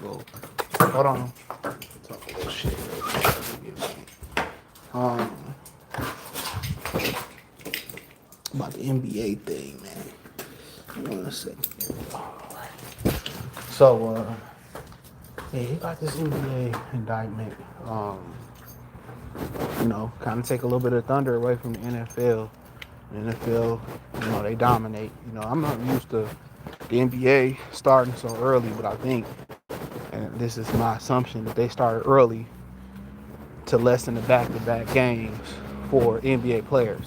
Well, hold on. Talk a little shit. Um, about the NBA thing, man. One second. So, yeah, he got this NBA indictment. Kind of take a little bit of thunder away from the NFL. The NFL, they dominate. I'm not used to the NBA starting so early, but I think, and this is my assumption, that they started early to lessen the back-to-back games for NBA players.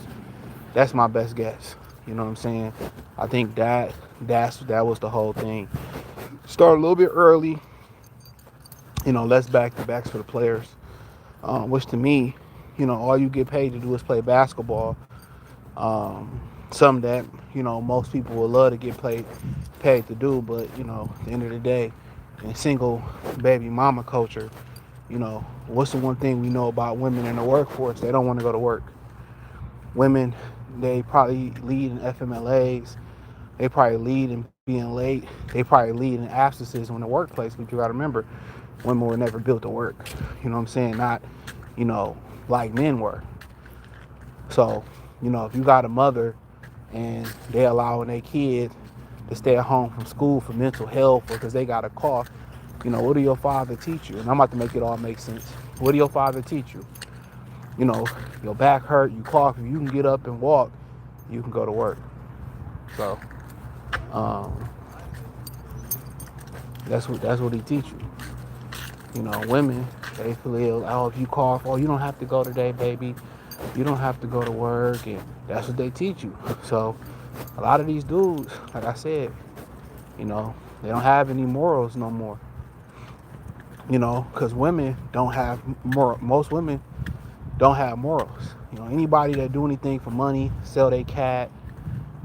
That's my best guess. You know what I'm saying? I think that was the whole thing. Start a little bit early, less back-to-backs for the players, which to me, all you get paid to do is play basketball. Something that most people would love to get paid to do, but at the end of the day, in single baby mama culture, what's the one thing we know about women in the workforce? They don't want to go to work. Women, they probably lead in FMLAs. They probably lead in being late. They probably lead in absences in the workplace. But you got to remember, women were never built to work. You know what I'm saying? Not, like men were. So, if you got a mother and they allowing their kid to stay at home from school for mental health or because they got a cough, what do your father teach you? And I'm about to make it all make sense. What do your father teach you? Your back hurt, you cough, if you can get up and walk, you can go to work. So, um, that's what he teach you. Women, they feel, oh, if you cough, oh, you don't have to go today, baby. You don't have to go to work, and that's what they teach you. So, a lot of these dudes, like I said, they don't have any morals no more. Because women don't have most women don't have morals. Anybody that do anything for money, sell their cat.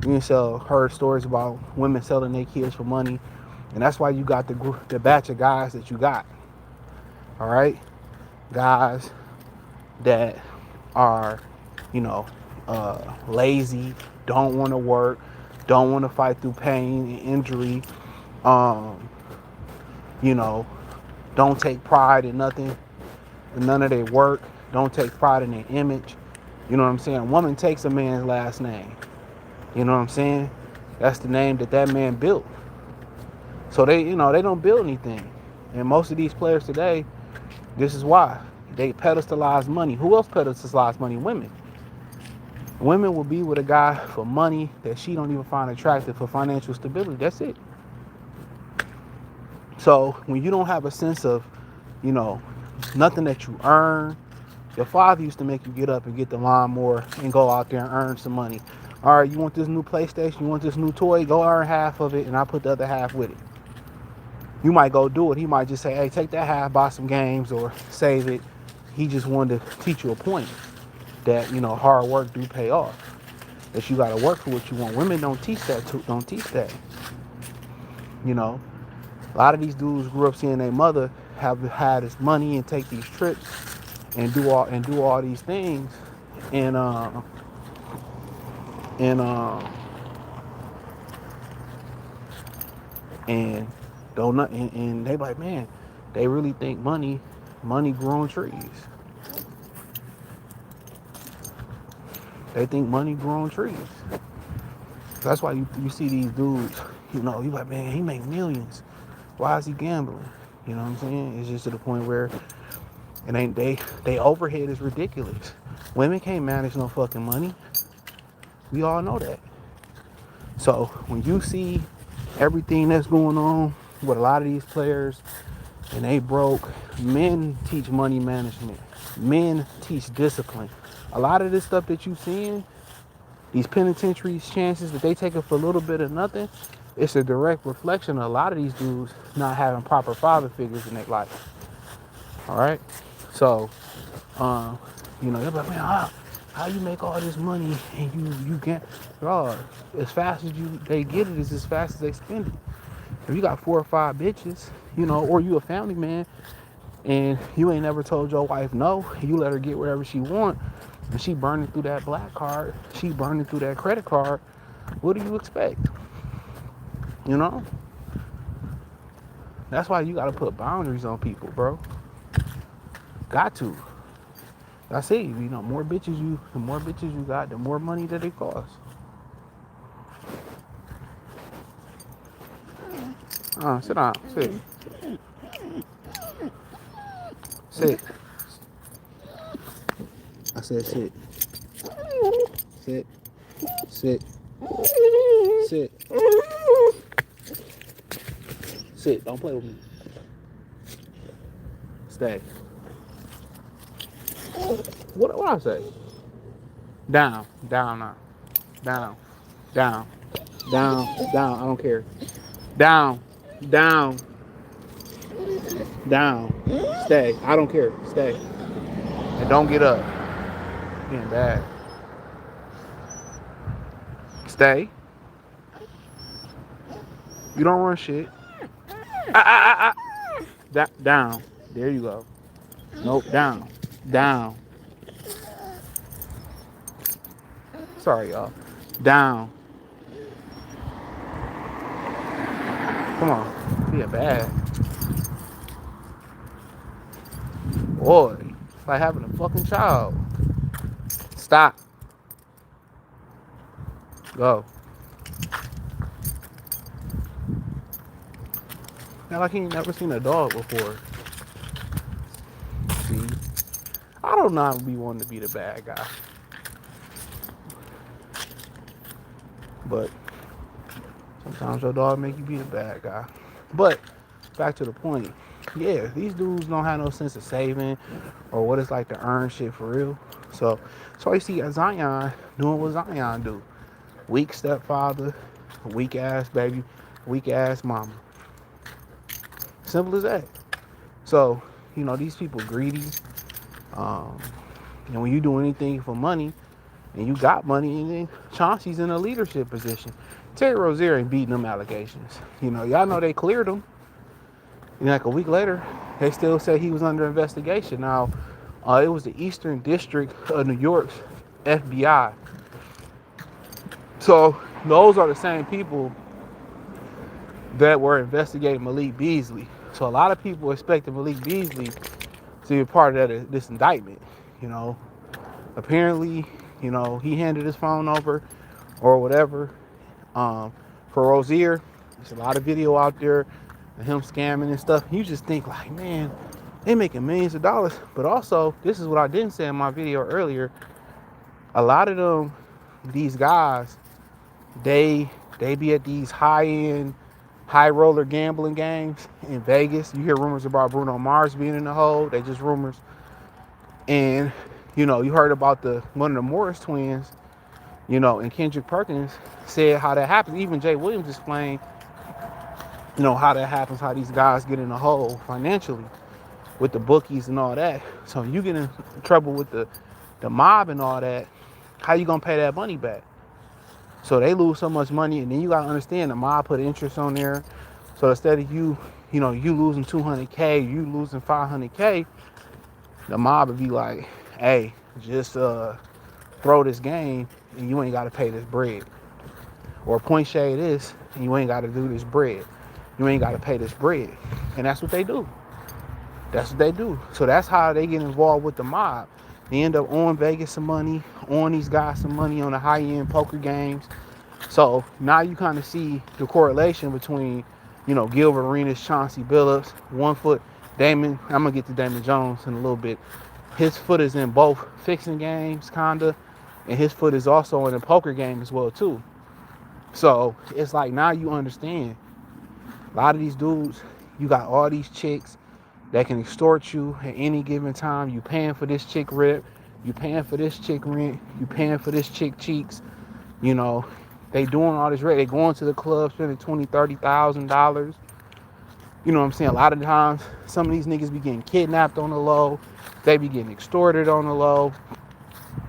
You can heard stories about women selling their kids for money, and that's why you got the batch of guys that you got. All right, guys that are, lazy, don't want to work, don't want to fight through pain and injury. Um, you know, don't take pride in nothing, in none of their work. Don't take pride in their image. You know what I'm saying? A woman takes a man's last name. You know what I'm saying? That's the name that man built. So they don't build anything. And most of these players today, this is why. They pedestalize money. Who else pedestalize money? Women. Women will be with a guy for money that she don't even find attractive, for financial stability. That's it. So when you don't have a sense of, you know, nothing that you earn, your father used to make you get up and get the lawnmower and go out there and earn some money. All right, you want this new PlayStation, you want this new toy, go earn half of it and I'll put the other half with it. You might go do it. He might just say, hey, take that half, buy some games or save it. He just wanted to teach you a point that, hard work do pay off. That you got to work for what you want. Women don't teach that. Don't teach that. A lot of these dudes grew up seeing their mother have had this money and take these trips and do all these things, and and uh, and don't not, and they like, man, they really think money grew on trees. They think money grew on trees. That's why you see these dudes, you like, man, he make millions. Why is he gambling? You know what I'm saying? It's just to the point where it ain't they overhead is ridiculous. Women can't manage no fucking money. We all know that. So when you see everything that's going on with a lot of these players and they broke, men teach money management. Men teach discipline. A lot of this stuff that you seeing, these penitentiary chances that they taking for a little bit of nothing, it's a direct reflection of a lot of these dudes not having proper father figures in their life. All right? So, they're like, man, how you make all this money and you can't, as fast as they get it is as fast as they spend it. If you got 4 or 5 bitches, or you a family man and you ain't never told your wife no, you let her get wherever she want, and she burning through that black card, she burning through that credit card, what do you expect? You know? That's why you gotta put boundaries on people, bro. Got to. That's it. The more bitches you got, the more money that it costs. Sit down. Sit. Sit. I said sit. Sit. Sit. Sit. Sit. Don't play with me. Stay. What I say? Down. Down now. Down. Down. Down. Down. I don't care. Down. Down. Down. Stay. I don't care. Stay. And don't get up. Being bad. Stay. You don't run shit. Down. There you go. Nope. Down. Down. Sorry, y'all. Down. Come on. Being bad. Boy. It's like having a fucking child. Stop. Go. Now, like he ain't never seen a dog before. See? I don't know how to be wanting to be the bad guy. But sometimes your dog make you be the bad guy. But back to the point. Yeah, these dudes don't have no sense of saving or what it's like to earn shit for real. So you see Zion doing what Zion do. Weak stepfather, weak ass baby, weak ass mama. Simple as that. So, these people greedy. And when you do anything for money, and you got money, and then Chauncey's in a leadership position. Terry Rozier ain't beating them allegations. Y'all know they cleared him. Like a week later, they still say he was under investigation. Now, it was the Eastern District of New York's FBI. So those are the same people that were investigating Malik Beasley. So a lot of people expected Malik Beasley to be a part of this indictment. Apparently, he handed his phone over or whatever. For Rozier, there's a lot of video out there of him scamming and stuff. You just think like, man, they making millions of dollars. But also, this is what I didn't say in my video earlier. A lot of them, these guys, they be at these high-end, high-roller gambling games in Vegas. You hear rumors about Bruno Mars being in the hole. They just rumors. And, you heard about one of the Morris twins, and Kendrick Perkins said how that happens. Even Jay Williams explained, how that happens, how these guys get in the hole financially with the bookies and all that. So you get in trouble with the mob and all that, how you gonna pay that money back? So they lose so much money, and then you gotta understand the mob put interest on there. So instead of you losing 200K, you losing 500K, the mob would be like, hey, just throw this game and you ain't gotta pay this bread. Or point shade this and you ain't gotta do this bread. You ain't gotta pay this bread. And that's what they do. That's what they do. So that's how they get involved with the mob. They end up owing Vegas some money, owing these guys some money on the high-end poker games. So now you kind of see the correlation between, Gilbert Arenas, Chauncey Billups, 1 foot. Damon, I'm going to get to Damon Jones in a little bit. His foot is in both fixing games, kinda, and his foot is also in the poker game as well, too. So it's like now you understand. A lot of these dudes, you got all these chicks that can extort you at any given time. You paying for this chick rip, you paying for this chick rent, you paying for this chick cheeks. They doing all this rent. They going to the club spending $20,000, $30,000. You know what I'm saying? A lot of times, some of these niggas be getting kidnapped on the low. They be getting extorted on the low.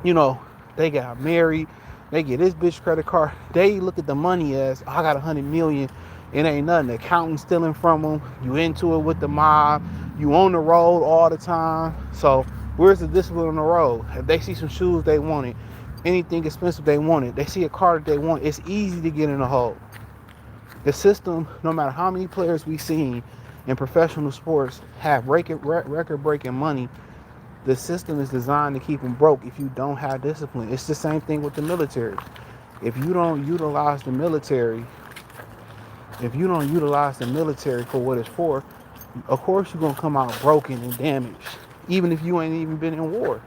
They got married. They get this bitch credit card. They look at the money as, I got $100 million. It ain't nothing. The accountant's stealing from them. You into it with the mob. You on the road all the time. So where's the discipline on the road? If they see some shoes they wanted, anything expensive they wanted, they see a car that they want, it's easy to get in the hole. The system, no matter how many players we seen in professional sports have record-breaking money, the system is designed to keep them broke if you don't have discipline. It's the same thing with the military. If you don't utilize the military, for what it's for, of course you're gonna come out broken and damaged, even if you ain't even been in war.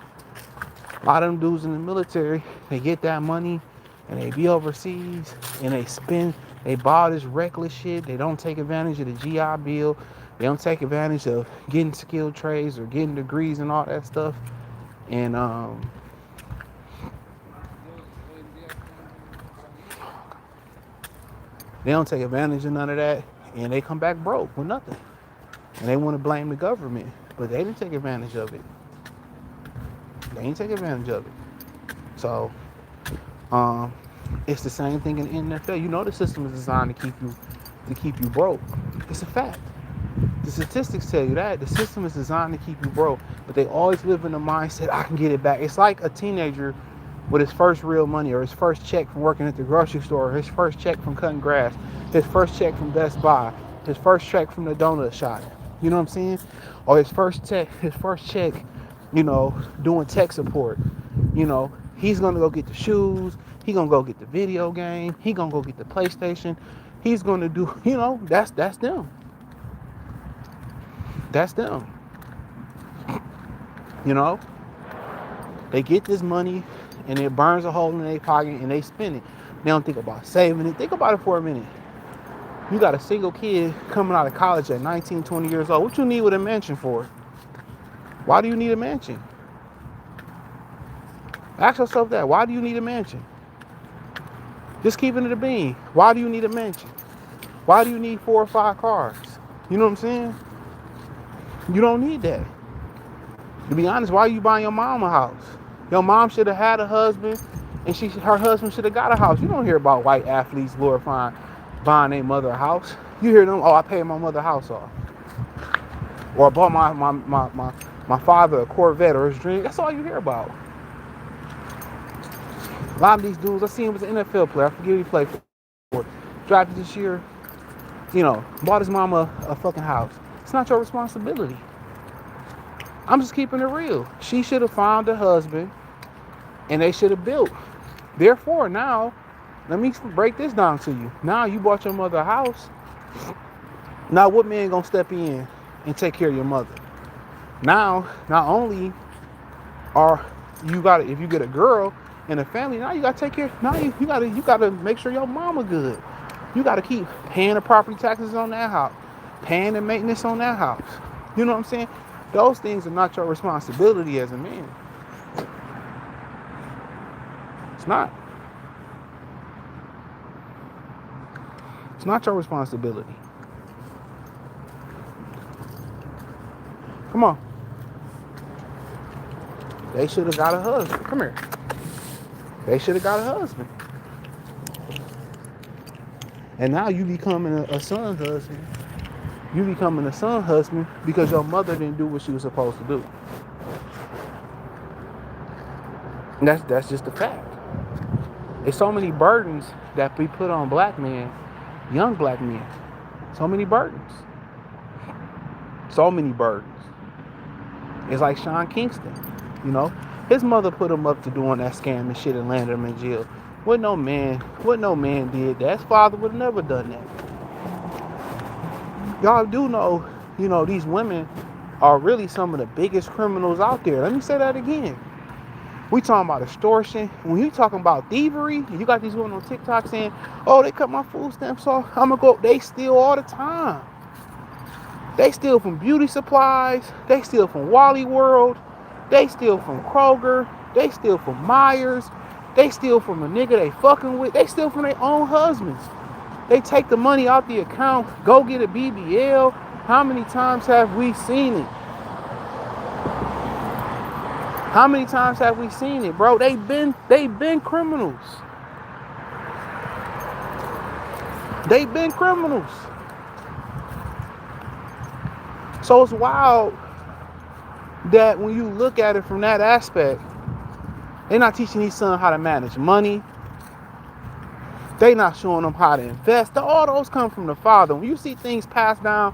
A lot of them dudes in the military, they get that money and they be overseas and they buy this reckless shit. They don't take advantage of the GI Bill. They don't take advantage of getting skilled trades or getting degrees and all that stuff. And they don't take advantage of none of that. And they come back broke with nothing. And they want to blame the government. But they didn't take advantage of it. They ain't take advantage of it. So, it's the same thing in the NFL. You know the system is designed to keep you broke. It's a fact. The statistics tell you that. The system is designed to keep you broke. But they always live in the mindset, I can get it back. It's like a teenager with his first real money, or his first check from working at the grocery store, or his first check from cutting grass, his first check from Best Buy, his first check from the donut shop. You know what I'm saying? Or his first check, doing tech support. He's gonna go get the shoes, he's gonna go get the video game, he's gonna go get the PlayStation, he's gonna do, that's them. That's them. They get this money and it burns a hole in their pocket and they spend it. They don't think about saving it. Think about it for a minute. You got a single kid coming out of college at 19, 20 years old. What you need with a mansion for? Why do you need a mansion? Ask yourself that. Why do you need a mansion? Just keeping it a bean. Why do you need a mansion? Why do you need 4 or 5 cars? You know what I'm saying? You don't need that. To be honest, why are you buying your mom a house? Your mom should have had a husband, and her husband should have got a house. You don't hear about white athletes glorifying buying their mother a house. You hear them, I paid my mother a house off. Or I bought my father a Corvette or his dream. That's all you hear about. A lot of these dudes, I seen him as an NFL player. I forget who he played for. Drafted this year, bought his mama a fucking house. It's not your responsibility. I'm just keeping it real. She should have found a husband and they should have built. Therefore, now, let me break this down to you. Now you bought your mother a house. Now what man gonna step in and take care of your mother? Now, not only if you get a girl in a family, now you gotta take care. Now you gotta make sure your mama good. You gotta keep paying the property taxes on that house, paying the maintenance on that house. You know what I'm saying? Those things are not your responsibility as a man. It's not. It's not your responsibility. Come on. They should have got a husband. Come here. They should have got a husband. And now you becoming a son husband. You becoming a son husband because your mother didn't do what she was supposed to do. And that's just a fact. There's so many burdens that we put on black men, young black men. So many burdens. So many burdens. It's like Sean Kingston, His mother put him up to doing that scam and shit and landed him in jail. What no man did that. His father would have never done that. Y'all do know, these women are really some of the biggest criminals out there. Let me say that again. We talking about extortion. When you talking about thievery, you got these women on TikTok saying, they cut my food stamps off. I'm going to go. They steal all the time. They steal from beauty supplies. They steal from Wally World. They steal from Kroger. They steal from Myers. They steal from a nigga they fucking with. They steal from their own husbands. They take the money out the account, go get a BBL. How many times have we seen it? How many times have we seen it, bro? They've been criminals. They've been criminals. So it's wild that when you look at it from that aspect, they're not teaching these sons how to manage money. They not showing them how to invest. All those come from the father. When you see things passed down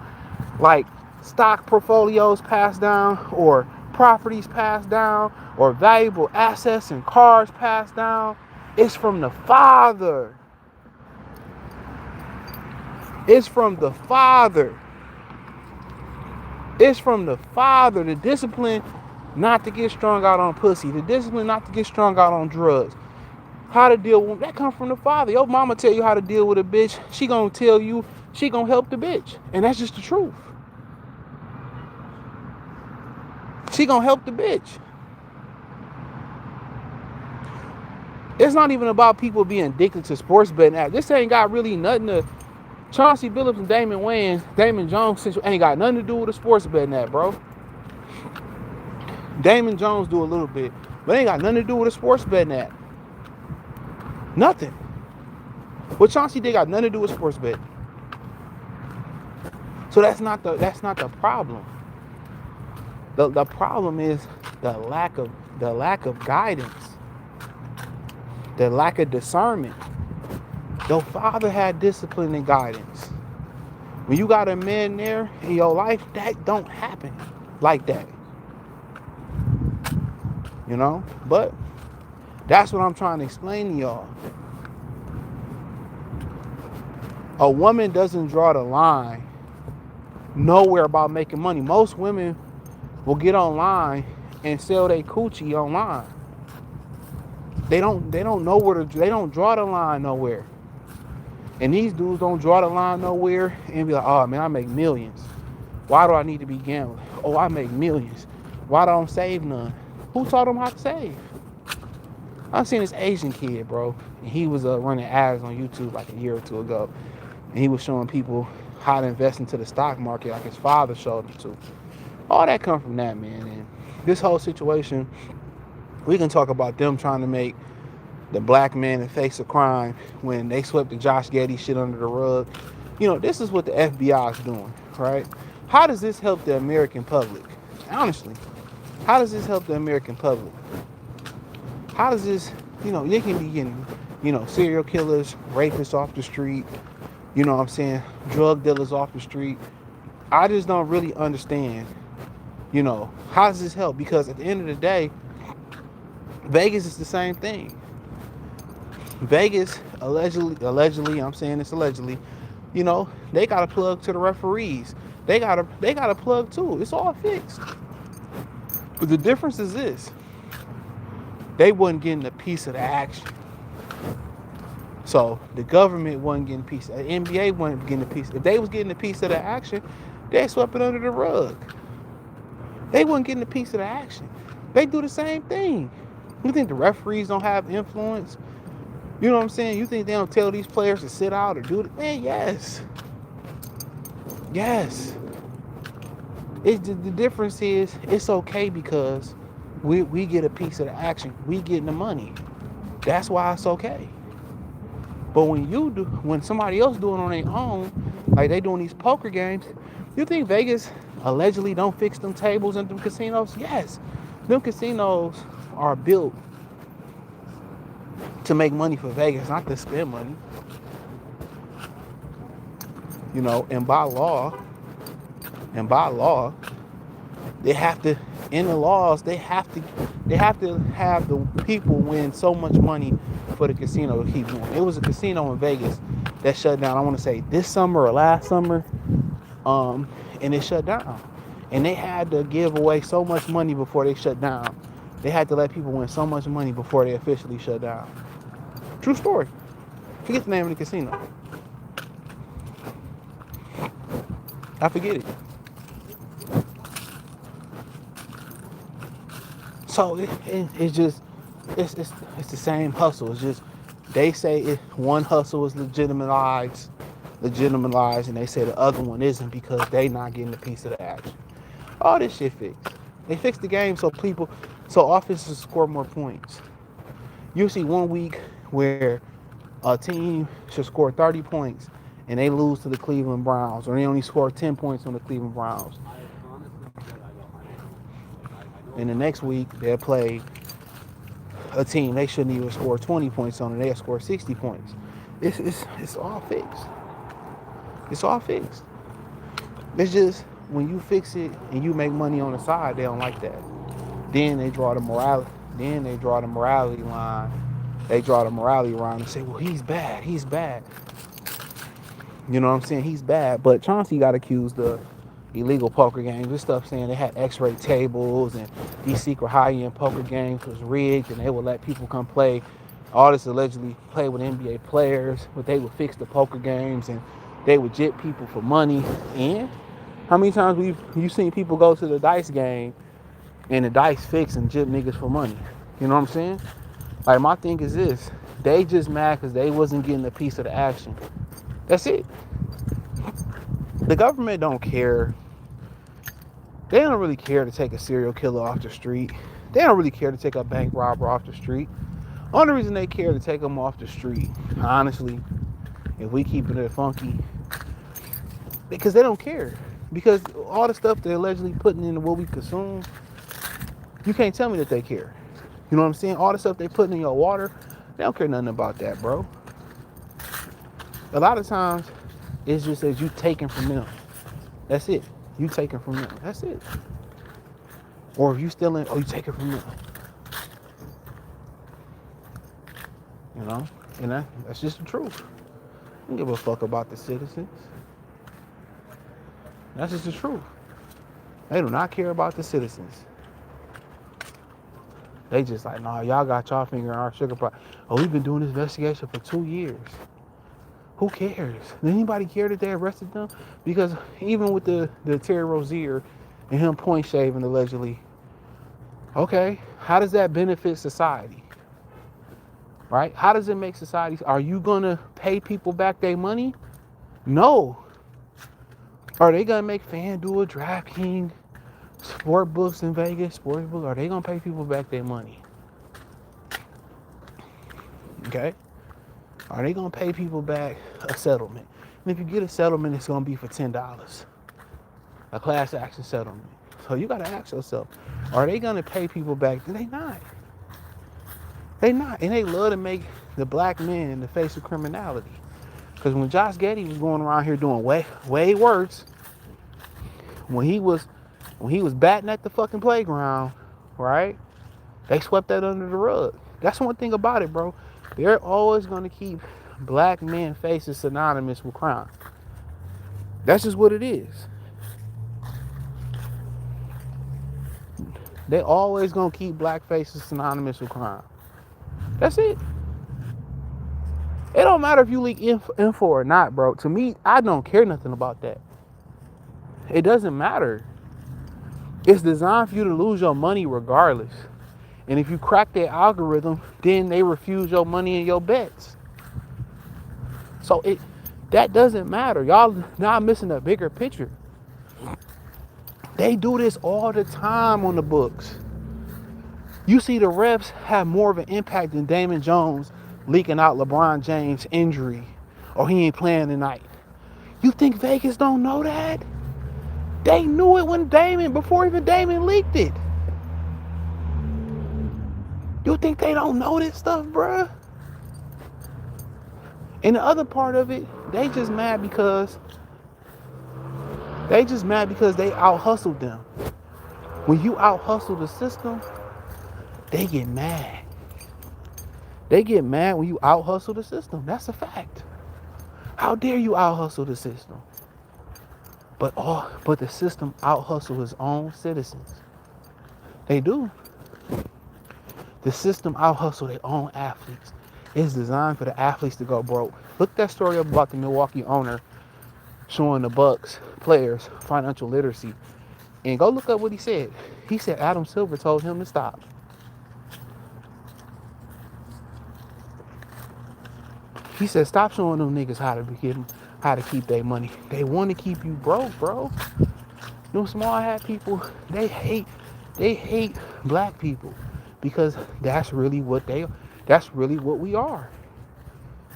Like stock portfolios passed down, or properties passed down, or valuable assets and cars passed down. It's from the Father. It's from the Father. It's from the Father. The discipline not to get strung out on pussy. The discipline not to get strung out on drugs. How to deal with that comes from the Father. Your mama tell you how to deal with a bitch. She gonna tell you, she gonna help the bitch. And that's just the truth. She gonna help the bitch. It's not even about people being addicted to sports betting apps. This ain't got really nothing to Chauncey Billups and Damon Jones ain't got nothing to do with the sports betting app, bro. Damon Jones do a little bit, but ain't got nothing to do with the sports betting app. Nothing. What Chauncey did got nothing to do with sports betting. So that's not the problem. The problem is the lack of guidance, the lack of discernment. Your father had discipline and guidance. When you got a man there in your life, that don't happen like that. You know? But that's what I'm trying to explain to y'all. A woman doesn't draw the line nowhere about making money. Most women will get online and sell their coochie online. They don't know where to, they don't draw the line nowhere. And these dudes don't draw the line nowhere and be like, oh man, I make millions. Why do I need to be gambling? Oh, I make millions. Why don't I save none? Who taught them how to save? I've seen this Asian kid, bro, and he was running ads on YouTube like a year or two ago. And he was showing people how to invest into the stock market like his father showed him to. All that come from that, man. And this whole situation, we can talk about them trying to make the black man the face of crime when they swept the Josh Getty shit under the rug. You know, this is what the FBI is doing, right? How does this help the American public? Honestly, how does this help the American public? How does this, you know, you can be getting, you know, serial killers, rapists off the street, you know what I'm saying, drug dealers off the street. I just don't really understand, you know, how does this help? Because at the end of the day, Vegas is the same thing. Vegas, allegedly, I'm saying this allegedly, you know, they got a plug to the referees. They got a plug too. It's all fixed. But the difference is this. They wasn't getting a piece of the action. So the government wasn't getting a piece. The NBA wasn't getting a piece. If they was getting a piece of the action, they swept it under the rug. They wasn't getting a piece of the action. They do the same thing. You think the referees don't have influence? You know what I'm saying? You think they don't tell these players to sit out or do it? Man, yes. Yes. The difference is it's okay because we get a piece of the action. We getting the money. That's why it's okay. But when somebody else doing it on their own, like they doing these poker games, you think Vegas allegedly don't fix them tables in them casinos? Yes. Them casinos are built to make money for Vegas, not to spend money. You know, and by law, they have to, in the laws, they have to have the people win so much money for the casino to keep going. It was a casino in Vegas that shut down, I want to say this summer or last summer, and it shut down. And they had to give away so much money before they shut down. They had to let people win so much money before they officially shut down. True story. Forget the name of the casino. I forget it. So it's just it's the same hustle. It's just they say one hustle is legitimized, and they say the other one isn't because they not getting a piece of the action. All this shit fixed. They fixed the game so offenses score more points. You see one week where a team should score 30 points and they lose to the Cleveland Browns, or they only score 10 points on the Cleveland Browns. And the next week they'll play a team they shouldn't even score 20 points on, and they'll score 60 points. It's all fixed. It's all fixed. It's just when you fix it and you make money on the side, they don't like that. Then they draw the morality. Then they draw the morality line. They draw the morality line and say, well, he's bad. He's bad. You know what I'm saying? He's bad. But Chauncey got accused of illegal poker games and stuff, saying they had x-ray tables and these secret high-end poker games was rigged and they would let people come play. All this allegedly play with NBA players, but they would fix the poker games and they would jip people for money. And how many times you seen people go to the dice game and the dice fix and jip niggas for money? You know what I'm saying? Like, my thing is this. They just mad because they wasn't getting a piece of the action. That's it. The government don't care. They don't really care to take a serial killer off the street. They don't really care to take a bank robber off the street. Only reason they care to take them off the street, honestly, if we keeping it funky, because they don't care. Because all the stuff they're allegedly putting into what we consume, you can't tell me that they care. You know what I'm saying? All the stuff they putting in your water, they don't care nothing about that, bro. A lot of times, it's just as you taking from them. That's it. You taking from them. That's it. Or if you stealing, you take it from them. You know? And that's just the truth. I don't give a fuck about the citizens. That's just the truth. They do not care about the citizens. They just like, nah, y'all got y'all finger in our sugar pot. Oh, we've been doing this investigation for 2 years. Who cares? Does anybody care that they arrested them? Because even with the Terry Rozier and him point shaving allegedly, okay, how does that benefit society? Right? How does it make society? Are you gonna pay people back their money? No. Are they gonna make FanDuel, DraftKings, sport books in Vegas, sports books? Are they gonna pay people back their money? Okay. Are they gonna pay people back a settlement? And if you get a settlement, it's gonna be for $10, a class action settlement. So you gotta ask yourself, are they gonna pay people back? They not. They not, and they love to make the black man in the face of criminality. Because when Josh Giddey was going around here doing way worse, when he was batting at the fucking playground, right? They swept that under the rug. That's one thing about it, bro. They're always gonna keep black men faces synonymous with crime. That's just what it is. They always gonna keep black faces synonymous with crime. That's it. It don't matter if you leak info or not, bro. To me, I don't care nothing about that. It doesn't matter. It's designed for you to lose your money regardless. And if you crack their algorithm, then they refuse your money and your bets. So that doesn't matter. Y'all not missing a bigger picture. They do this all the time on the books. You see the refs have more of an impact than Damon Jones leaking out LeBron James' injury or he ain't playing tonight. You think Vegas don't know that? They knew it before even Damon leaked it. You think they don't know this stuff, bruh? And the other part of it, they just mad because they out-hustled them. When you out-hustle the system, they get mad. They get mad when you out-hustle the system. That's a fact. How dare you out-hustle the system? But the system out-hustle its own citizens. They do. The system out-hustle their own athletes. It's designed for the athletes to go broke. Look that story up about the Milwaukee owner showing the Bucks players financial literacy. And go look up what he said. He said Adam Silver told him to stop. He said, stop showing them niggas how to keep their money. They want to keep you broke, bro. Them small hat people, they hate black people because that's really what we are.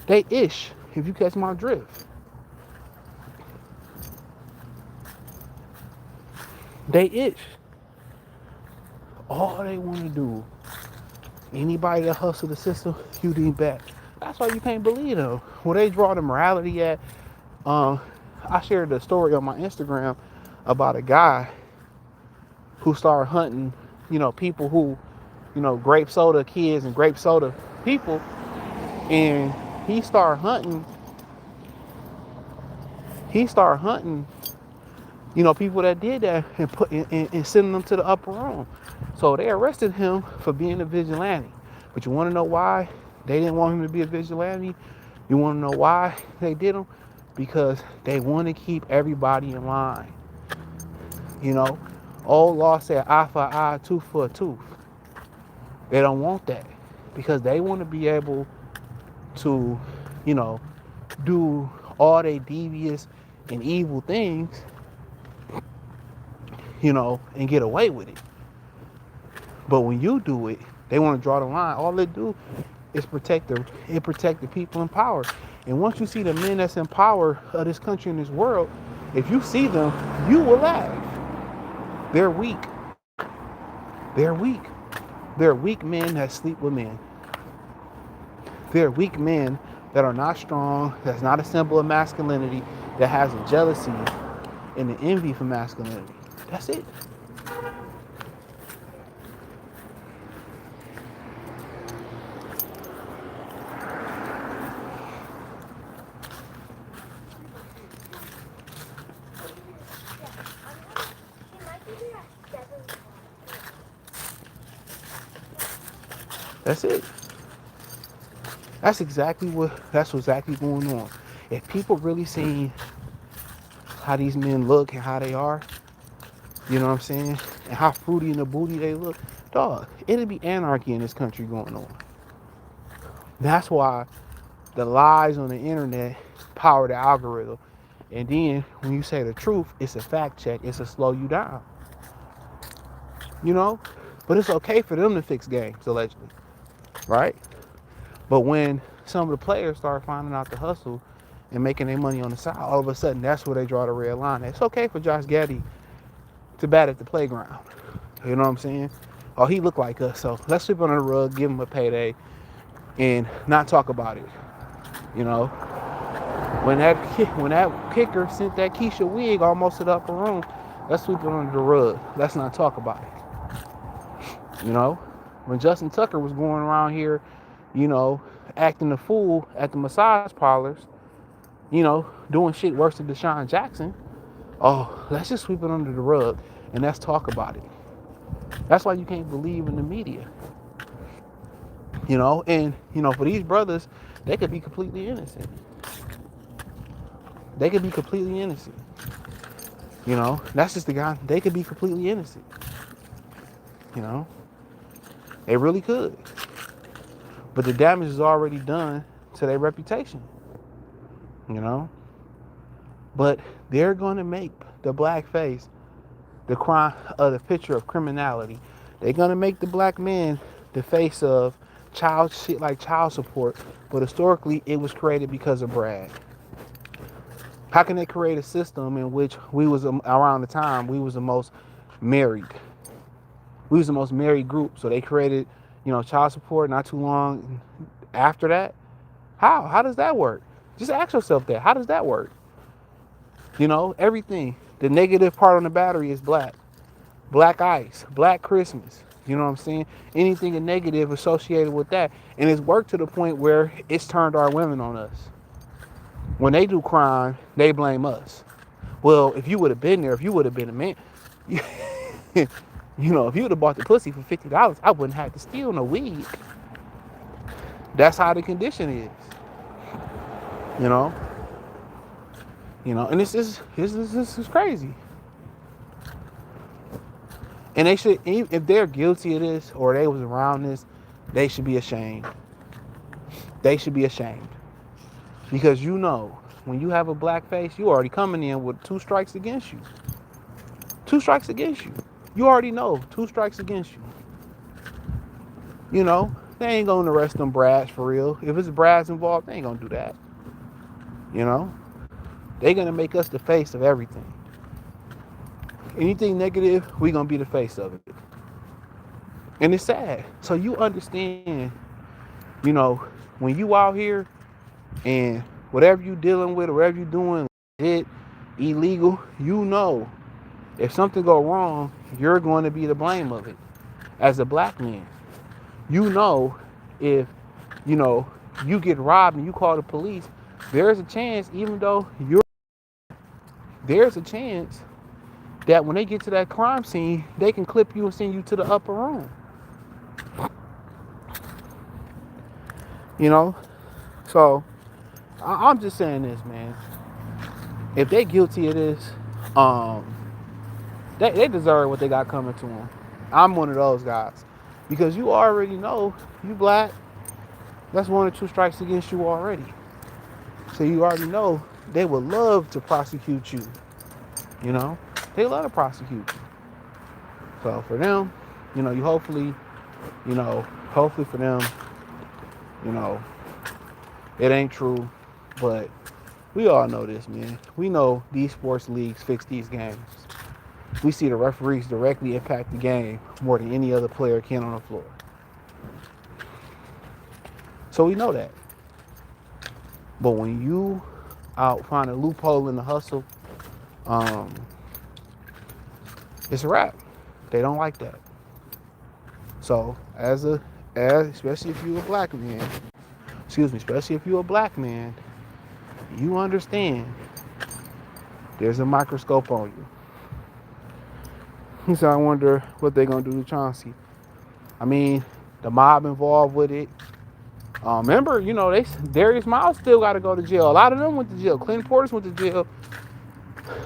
They ish, if you catch my drift. They ish. All they want to do, anybody that hustle the system, you need back. That's why you can't believe them. Where they draw the morality at, I shared the story on my Instagram about a guy who started hunting, people who, grape soda kids and grape soda people, and he started hunting. He started hunting, people that did that and and sending them to the upper room. So they arrested him for being a vigilante. But you want to know why they didn't want him to be a vigilante? You want to know why they did him? Because they want to keep everybody in line. Old law said eye for eye, tooth for a tooth. They don't want that because they want to be able to, you know, do all their devious and evil things, and get away with it. But when you do it, they want to draw the line. All they do is protect the people in power. And once you see the men that's in power of this country and this world, if you see them, you will laugh. They're weak. They're weak. They're weak men that sleep with men. They're weak men that are not strong, that's not a symbol of masculinity, that has a jealousy and an envy for masculinity. That's it. That's it. That's exactly going on. If people really seen how these men look and how they are, you know what I'm saying? And how fruity in the booty they look, dog, it'd be anarchy in this country going on. That's why the lies on the internet power the algorithm. And then when you say the truth, it's a fact check, it's to slow you down. But it's okay for them to fix games, allegedly. Right? But when some of the players start finding out the hustle and making their money on the side, all of a sudden that's where they draw the red line. It's okay for Josh Gaddy to bat at the playground. You know what I'm saying? Oh, he looked like us, so let's sweep under the rug, give him a payday, and not talk about it. When that kicker sent that Keisha wig almost to the upper room, let's sweep it under the rug. Let's not talk about it. When Justin Tucker was going around here, acting a fool at the massage parlors, doing shit worse than Deshaun Jackson. Oh, let's just sweep it under the rug and let's talk about it. That's why you can't believe in the media. And for these brothers, they could be completely innocent. They could be completely innocent. That's just the guy. They could be completely innocent. They really could. But the damage is already done to their reputation. But they're going to make the blackface the crime of the picture of criminality. They're going to make the black man the face of shit like child support. But historically, it was created because of Brad. How can they create a system in which we was around the time we was the most married? We was the most married group. So they created, child support not too long after that. How? How does that work? Just ask yourself that. How does that work? Everything. The negative part on the battery is black. Black ice, black Christmas. You know what I'm saying? Anything negative associated with that. And it's worked to the point where it's turned our women on us. When they do crime, they blame us. Well, if you would have been there, if you would have been a man, if you would have bought the pussy for $50, I wouldn't have to steal no weed. That's how the condition is. And this is crazy. And they should, if they're guilty of this or they was around this, they should be ashamed. They should be ashamed. Because when you have a black face, you already coming in with 2 strikes against you. 2 strikes against you. You already know 2 strikes against you. They ain't gonna arrest them brads for real. If it's brads involved, they ain't gonna do that. They're gonna make us the face of everything. Anything negative, we gonna be the face of it. And it's sad. So you understand, when you out here and whatever you dealing with, whatever you doing, illegal, If something go wrong, you're going to be the blame of it. As a black man, you know, if you know you get robbed and you call the police, there's a chance, even though there's a chance that when they get to that crime scene, they can clip you and send you to the upper room. You know, so I'm just saying this, man. If they guilty of this, they deserve what they got coming to them. I'm one of those guys, because you already know you black. That's 1 or 2 strikes against you already. So you already know they would love to prosecute you. You know, they love to prosecute you. So for them, you hopefully for them, you know, it ain't true, but we all know this, man. We know these sports leagues fix these games. We see the referees directly impact the game more than any other player can on the floor. So we know that. But when you out find a loophole in the hustle, it's a wrap. They don't like that. So especially if you're a black man, especially if you're a black man, you understand there's a microscope on you. So I wonder what they're gonna do to Chauncey. I mean, the mob involved with it. Remember, Darius Miles still got to go to jail. A lot of them went to jail. Clinton Portis went to jail.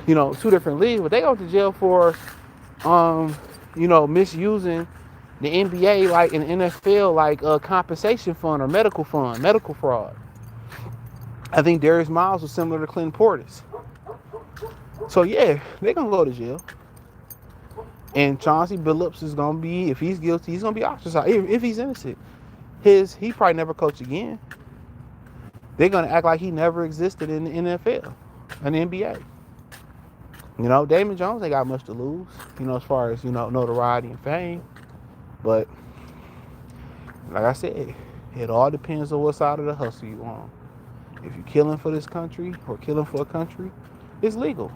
2 different leagues, but they go to jail for, misusing the NBA like an NFL like a compensation fund or medical fraud. I think Darius Miles was similar to Clinton Portis. So yeah, they're gonna go to jail. And Chauncey Billups is gonna be, if he's guilty, he's gonna be ostracized. If he's innocent, he probably never coach again. They're gonna act like he never existed in the NFL and the NBA. Damon Jones ain't got much to lose, as far as, notoriety and fame. But like I said, it all depends on what side of the hustle you on. If you're killing for this country or killing for a country, it's legal.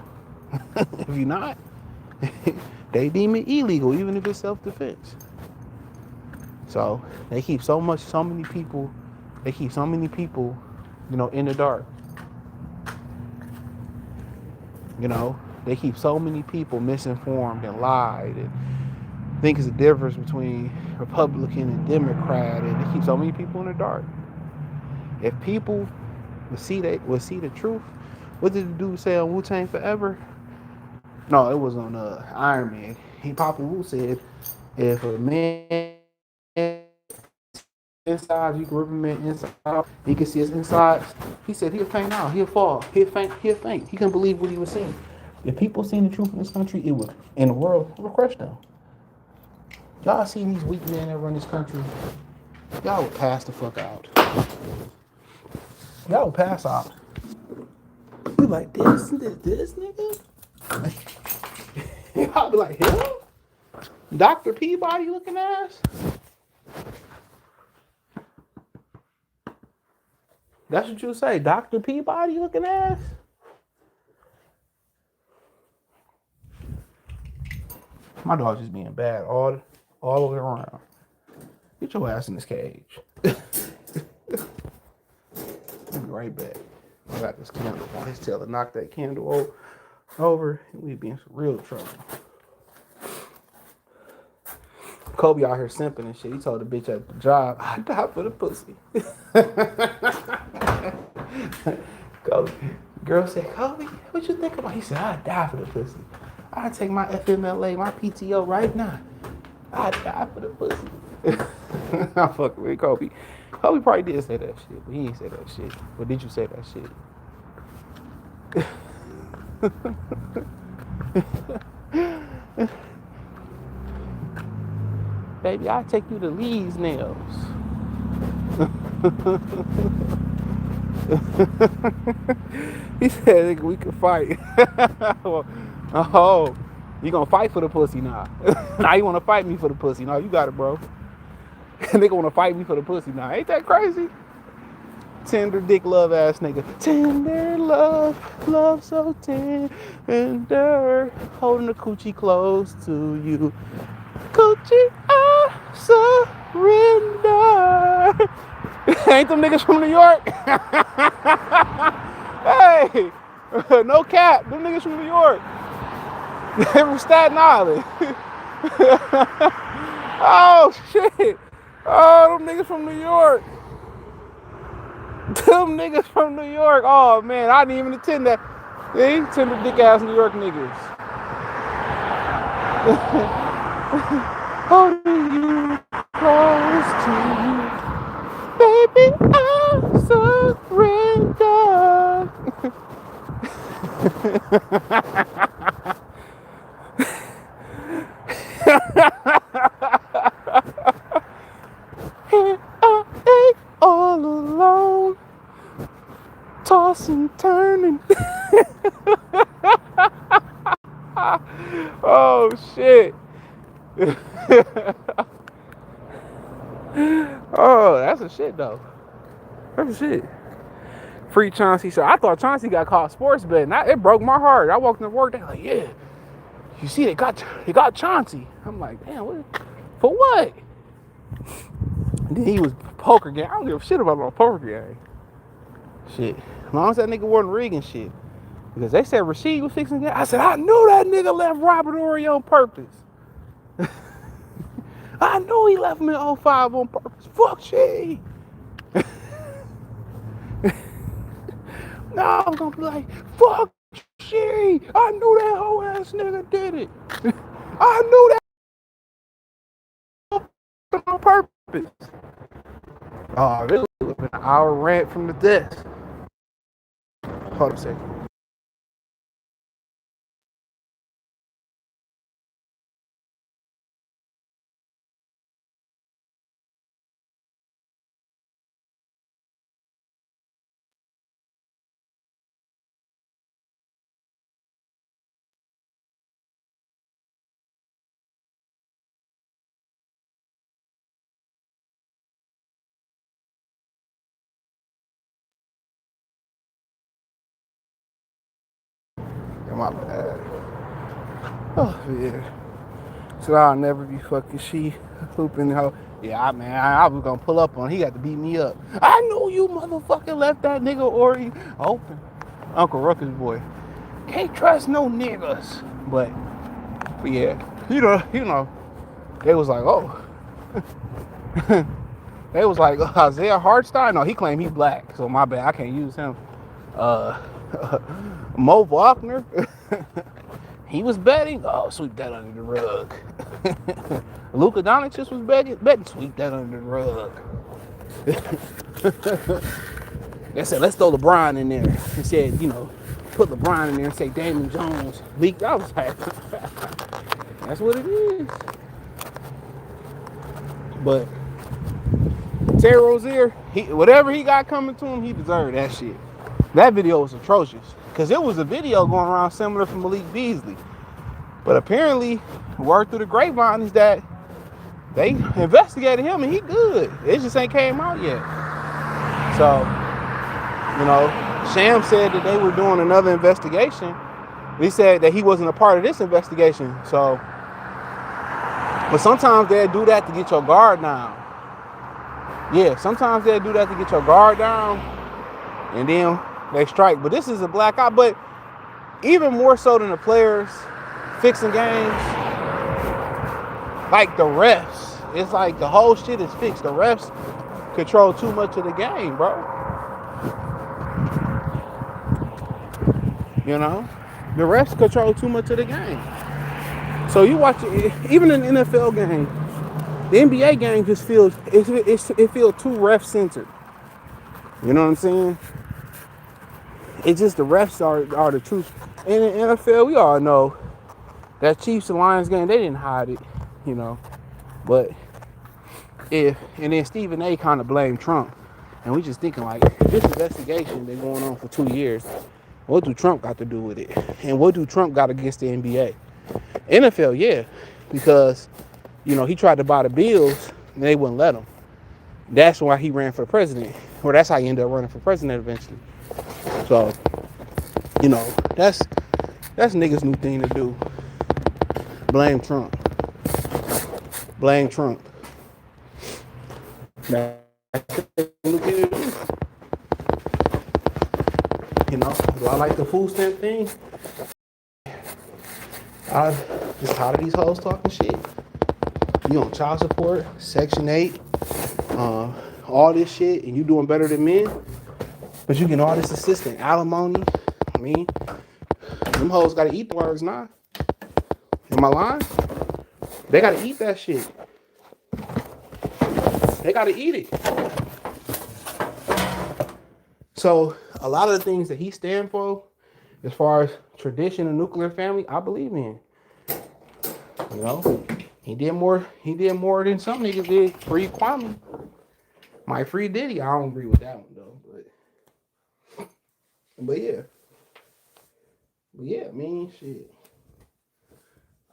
If you're not, they deem it illegal, even if it's self-defense. So they keep so many people, in the dark. They keep so many people misinformed and lied and think it's a difference between Republican and Democrat, and they keep so many people in the dark. If people would see the truth, what did the dude say on Wu-Tang Forever? No, it was on Iron Man. Papa Wu said, if a man inside, you can rip a man inside, he can see his insides. He said he'll faint out, he'll fall, he'll faint. He couldn't believe what he was seeing. If people seen the truth in this country, it would, in the world, it would crush them. Y'all seen these weak men that run this country? Y'all would pass the fuck out. Y'all would pass out. You like this nigga? Y'all be like, him? Dr. Peabody looking ass? That's what you say, Dr. Peabody looking ass? My dog's just being bad all the way around. Get your ass in this cage. I'll be right back. I got this candle on his tail to knock that candle over, and we'd be in some real trouble. Kobe out here simping and shit. He told the bitch at the job, I die for the pussy. Kobe. Girl said, Kobe, what you think about? He said, I die for the pussy. I take my FMLA, my PTO right now. I die for the pussy. I'm fucking with Kobe. Kobe probably did say that shit, but he ain't say that shit. But did you say that shit? Baby, I'll take you to Lee's Nails. He said we could fight. Oh, you gonna fight for the pussy now? Now you wanna fight me for the pussy? No, you got it, bro. They gonna fight me for the pussy now. Ain't that crazy? Tender dick love ass nigga. Tender love, love so tender. Holding the coochie close to you. Coochie, I surrender. Ain't them niggas from New York? Hey, no cap. Them niggas from New York. They're from Staten Island. Oh, shit. Oh, them niggas from New York. Them niggas from New York. Oh, man, I didn't even attend that. See? Tender dick ass New York niggas. Holding you close to you. Baby, I surrender. Here I ain't all alone, tossing, turning. Oh shit. Oh, that's a shit though. That's a shit. Free Chauncey. So I thought Chauncey got caught sports betting. It broke my heart. I walked into work. They're like, yeah, you see, they got Chauncey. I'm like, damn, what? For what? And then he was poker game. I don't give a shit about no poker game. Shit. As long as that nigga wasn't rigging shit. Because they said Rashid was fixing it. I said, I knew that nigga left Robert Horry on purpose. I knew he left him in 05 on purpose. Fuck shit. Now I was gonna be like, fuck shit. I knew that whole ass nigga did it. I knew that on purpose. Oh, this was an hour rant from the desk. Hold on a second. My bad. Oh, yeah. So I'll never be fucking she hooping hoe. Yeah, I was gonna pull up on. He got to beat me up. I know you motherfucker left that nigga Ori open. Uncle Ruckus boy. Can't trust no niggas. But yeah, you know, they was like, oh. They was like, Isaiah Hartstein? No, he claimed he black. So my bad, I can't use him. Mo Wagner, he was betting. Oh, sweep that under the rug. Luka Doncic was betting. Sweep that under the rug. They said, let's throw LeBron in there. They said, put LeBron in there and say Damon Jones leaked. I was like, that's what it is. But Terry Rozier, whatever he got coming to him, he deserved that shit. That video was atrocious. Because it was a video going around similar to Malik Beasley. But apparently, word through the grapevine is that they investigated him and he good. It just ain't came out yet. So, Sham said that they were doing another investigation. He said that he wasn't a part of this investigation. So, but sometimes they'll do that to get your guard down. Yeah, sometimes they'll do that to get your guard down. And then they strike. But this is a black eye. But even more so than the players fixing games, like the refs. It's like the whole shit is fixed. The refs control too much of the game, bro. The refs control too much of the game. So you watch it, even in the NFL game, the NBA game just feels it feels too ref centered. You know what I'm saying? It's just the refs are the truth. In the NFL, we all know that Chiefs and Lions game, they didn't hide it, But and then Stephen A kind of blamed Trump. And we just thinking like, this investigation been going on for 2 years. What do Trump got to do with it? And what do Trump got against the NBA? NFL, yeah. Because, he tried to buy the Bills and they wouldn't let him. That's why he ran for president. Or that's how he ended up running for president eventually. So, you know, that's niggas' new thing to do. Blame Trump. Blame Trump. That's the new thing to do. You know, do I like the food stamp thing? I just tired of these hoes talking shit. You on child support, Section 8, all this shit, and you doing better than men, but you getting all this assistance, alimony. I mean, them hoes gotta eat the words now. Am I lying? They gotta eat that shit. They gotta eat it. So a lot of the things that he stand for, as far as tradition and nuclear family, I believe in. You know, he did more than some niggas did. Free Kwame. My free Diddy. I don't agree with that one though. But yeah. But yeah, I mean shit.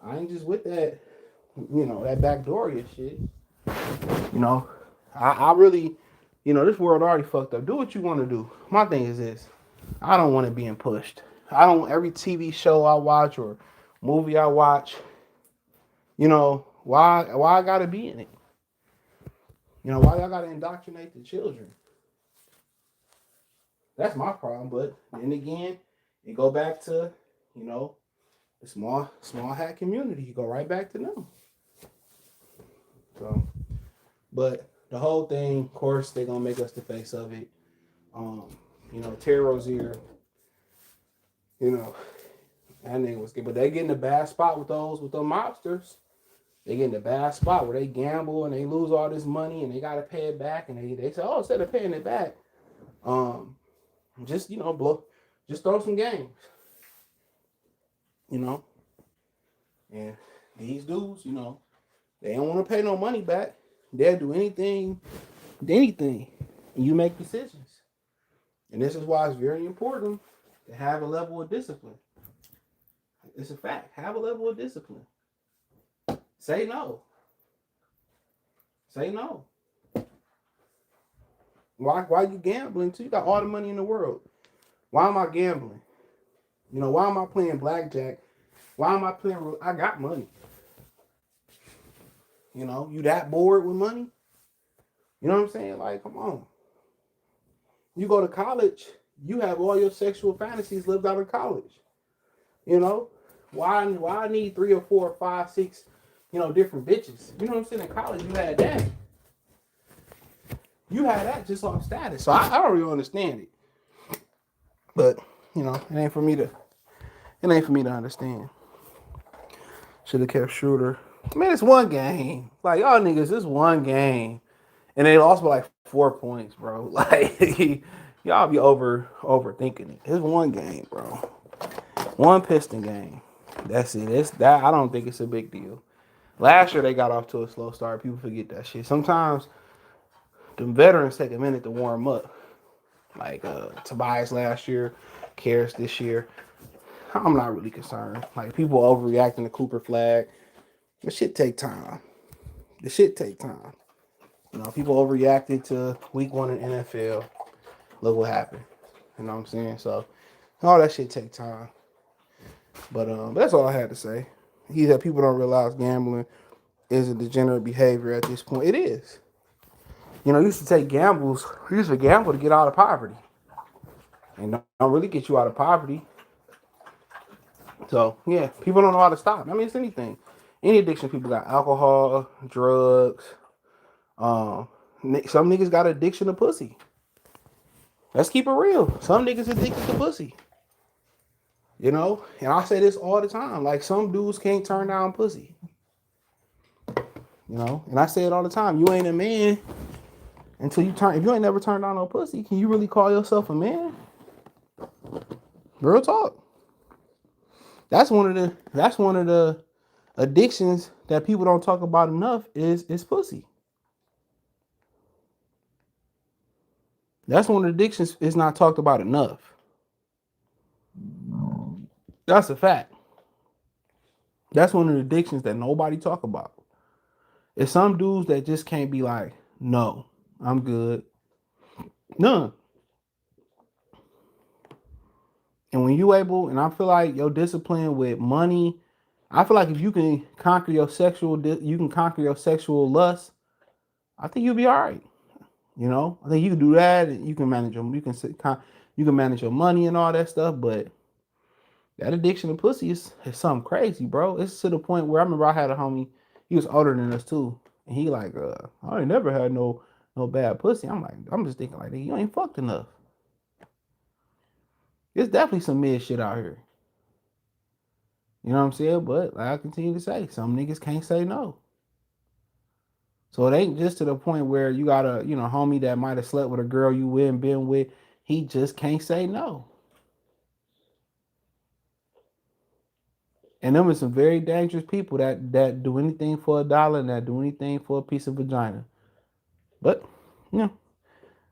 I ain't just with that, you know, that backdooria shit. You know, I really, you know, this world already fucked up. Do what you want to do. My thing is this. I don't want it being pushed. I don't, every TV show I watch or movie I watch, you know, why I gotta be in it? You know, why y'all gotta indoctrinate the children? That's my problem. But then again, you go back to, you know, the small hat community. You go right back to them. So, but the whole thing, of course, they're gonna make us the face of it. You know, Terry Rozier, you know, that nigga was good. But they get in a bad spot with those mobsters. They get in a bad spot where they gamble and they lose all this money and they gotta pay it back. And they say, oh, instead of paying it back, just, you know, just throw some games. You know? And these dudes, you know, they don't want to pay no money back. They'll do anything. And you make decisions. And this is why it's very important to have a level of discipline. It's a fact. Have a level of discipline. Say no. Say no. Why you gambling too? You got all the money in the world. Why am I gambling? You know, why am I playing blackjack? Why am I playing? I got money. You know, you that bored with money? You know what I'm saying? Like, come on. You go to college, you have all your sexual fantasies lived out of college. You know, why I need 3 or 4 or 5, 6, you know, different bitches. You know what I'm saying? In college, you had that. You had that just off status. So I don't really understand it. But, you know, it ain't for me to understand. Should have kept Shooter. Man, it's one game. Like, y'all niggas, it's one game. And they lost by like 4 points, bro. Like, y'all be overthinking it. It's one game, bro. One Piston game. That's it. I don't think it's a big deal. Last year they got off to a slow start. People forget that shit. Sometimes the veterans take a minute to warm up. Like Tobias last year, Karras this year. I'm not really concerned. Like, people overreacting to Cooper Flag. The shit take time. You know, people overreacted to week 1 in NFL. Look what happened. You know what I'm saying? So all that shit take time. But that's all I had to say. He said people don't realize gambling is a degenerate behavior at this point. It is. You know, you used to gamble to get out of poverty. And don't really get you out of poverty. So, yeah, people don't know how to stop. I mean, it's anything. Any addiction people got: alcohol, drugs. Some niggas got addiction to pussy. Let's keep it real. Some niggas addicted to pussy. You know? And I say this all the time. Like, some dudes can't turn down pussy. You know? And I say it all the time. You ain't a man until you turn. If you ain't never turned down no pussy, can you really call yourself a man? Real talk. That's one of the addictions that people don't talk about enough is pussy. That's one of the addictions is not talked about enough. That's a fact. That's one of the addictions that nobody talk about. It's some dudes that just can't be like, no. I'm good. None. And when you able, and I feel like your discipline with money, I feel like if you can conquer your you can conquer your sexual lust. I think you'll be all right. You know, I think you can do that. And you can manage you can manage your money and all that stuff. But that addiction to pussy is something crazy, bro. It's to the point where I remember I had a homie. He was older than us too, and he like, I ain't never had no bad pussy. I'm like, I'm just thinking like, you ain't fucked enough. There's definitely some mid shit out here. You know what I'm saying? But like I continue to say, some niggas can't say no. So it ain't just to the point where you got a, homie that might have slept with a girl you with and been with. He just can't say no. And them are some very dangerous people that do anything for a dollar and that do anything for a piece of vagina. But, you know,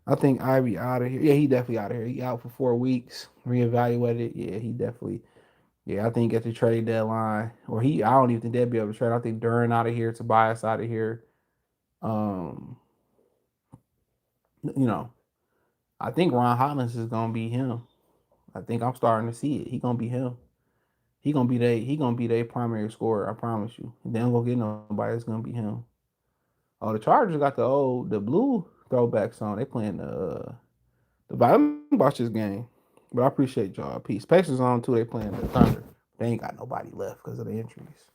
I think Ivy out of here. Yeah, he definitely out of here. He out for 4 weeks. Reevaluated. Yeah, he definitely. Yeah, I think at the trade deadline, or I don't even think they'd be able to trade. I think Duran out of here, Tobias out of here. Um, you know, I think Ron Hollins is gonna be him. I think I'm starting to see it. He gonna be him. He gonna be their primary scorer. I promise you. They don't gonna get nobody. It's gonna be him. Oh, the Chargers got the blue throwbacks on. They playing the watch this game. But I appreciate y'all. Peace. Pacers on too. They playing the Thunder. They ain't got nobody left because of the injuries.